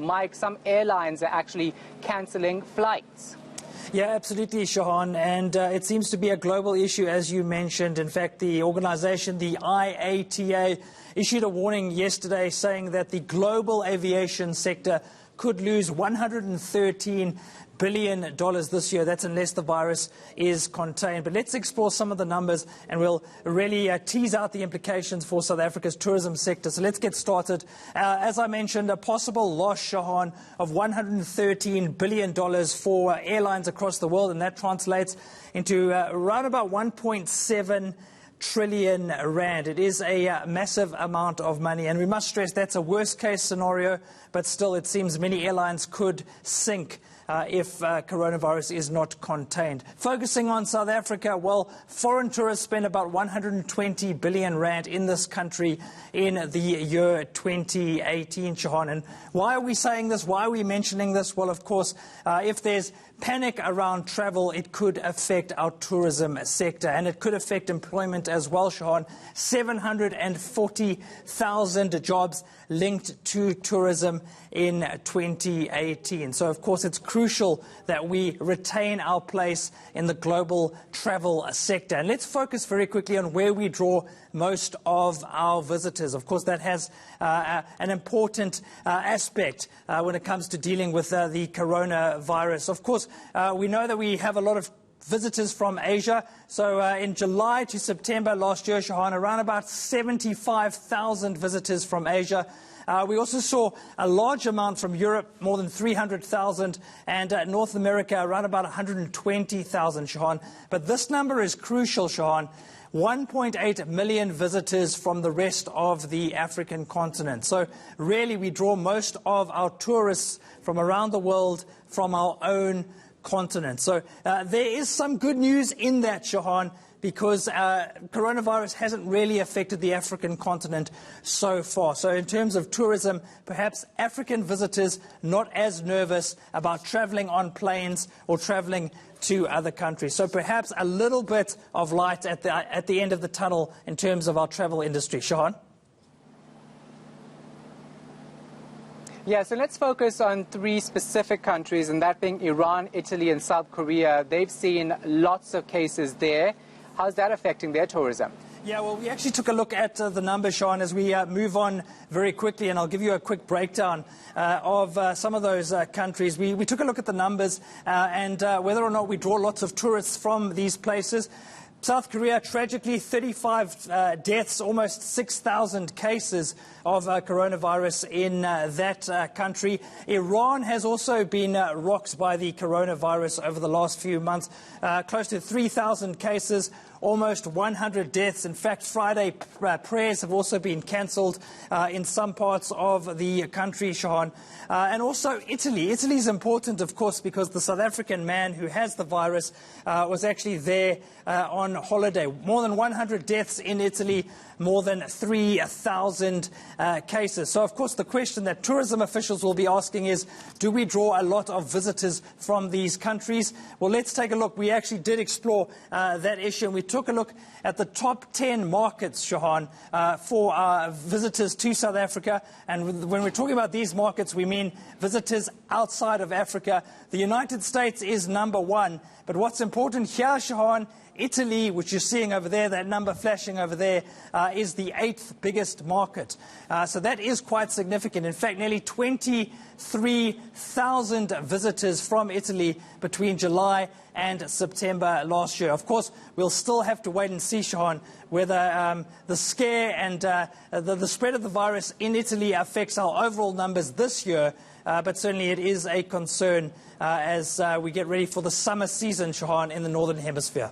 Mike, some airlines are actually cancelling flights. Yeah, absolutely, Shahan. And it seems to be a global issue, as you mentioned. In fact, the organization, the IATA, issued a warning yesterday saying that the global aviation sector could lose $113 billion this year. That's unless the virus is contained. But let's explore some of the numbers, and we'll really tease out the implications for South Africa's tourism sector. So let's get started. As I mentioned, a possible loss, Shahan, of $113 billion for airlines across the world, and that translates into around about 1.7 trillion rand. It is a massive amount of money, and we must stress that's a worst case scenario, but still it seems many airlines could sink if coronavirus is not contained. Focusing on South Africa, well, foreign tourists spend about 120 billion rand in this country in the year 2018, Shahan. And why are we saying this? Why are we mentioning this? Well, of course, if there's panic around travel, it could affect our tourism sector, and it could affect employment as well, Shahan. 740,000 jobs linked to tourism in 2018. So, of course, it's crucial that we retain our place in the global travel sector. And let's focus very quickly on where we draw most of our visitors. Of course, that has an important aspect when it comes to dealing with the coronavirus. Of course, we know that we have a lot of visitors from Asia. So in July to September last year, Shahan, around about 75,000 visitors from Asia. We also saw a large amount from Europe, more than 300,000, and North America, around about 120,000, Shahan. But this number is crucial, Shahan. 1.8 million visitors from the rest of the African continent. So really we draw most of our tourists from around the world from our own continent. So there is some good news in that, Shahan, because coronavirus hasn't really affected the African continent so far. So in terms of tourism, perhaps African visitors not as nervous about traveling on planes or traveling to other countries. So perhaps a little bit of light at the end of the tunnel in terms of our travel industry. Shahan? Yeah, so let's focus on three specific countries, and that being Iran, Italy, and South Korea. They've seen lots of cases there. How's that affecting their tourism? Yeah, well, we actually took a look at the numbers, Shahan, as we move on very quickly, and I'll give you a quick breakdown of some of those countries. We took a look at the numbers and whether or not we draw lots of tourists from these places. South Korea, tragically, 35 deaths, almost 6,000 cases of coronavirus in that country. Iran has also been rocked by the coronavirus over the last few months. Close to 3,000 cases, almost 100 deaths. In fact, Friday prayers have also been cancelled in some parts of the country, Shahan. And also Italy. Italy is important, of course, because the South African man who has the virus was actually there on holiday. More than 100 deaths in Italy, more than 3,000 cases. So, of course, the question that tourism officials will be asking is, do we draw a lot of visitors from these countries? Well, let's take a look. We actually did explore that issue, and we took a look at the top 10 markets, Shahan, for visitors to South Africa. And when we're talking about these markets, we mean visitors outside of Africa. The United States is number one. But what's important here, Shahan, Italy, which you're seeing over there, that number flashing over there, is the 8th biggest market. So that is quite significant. In fact, nearly 23,000 visitors from Italy between July and September last year. Of course, we'll still have to wait and see, Shahan, whether the scare and the spread of the virus in Italy affects our overall numbers this year. But certainly it is a concern as we get ready for the summer season, Shahan, in the Northern Hemisphere.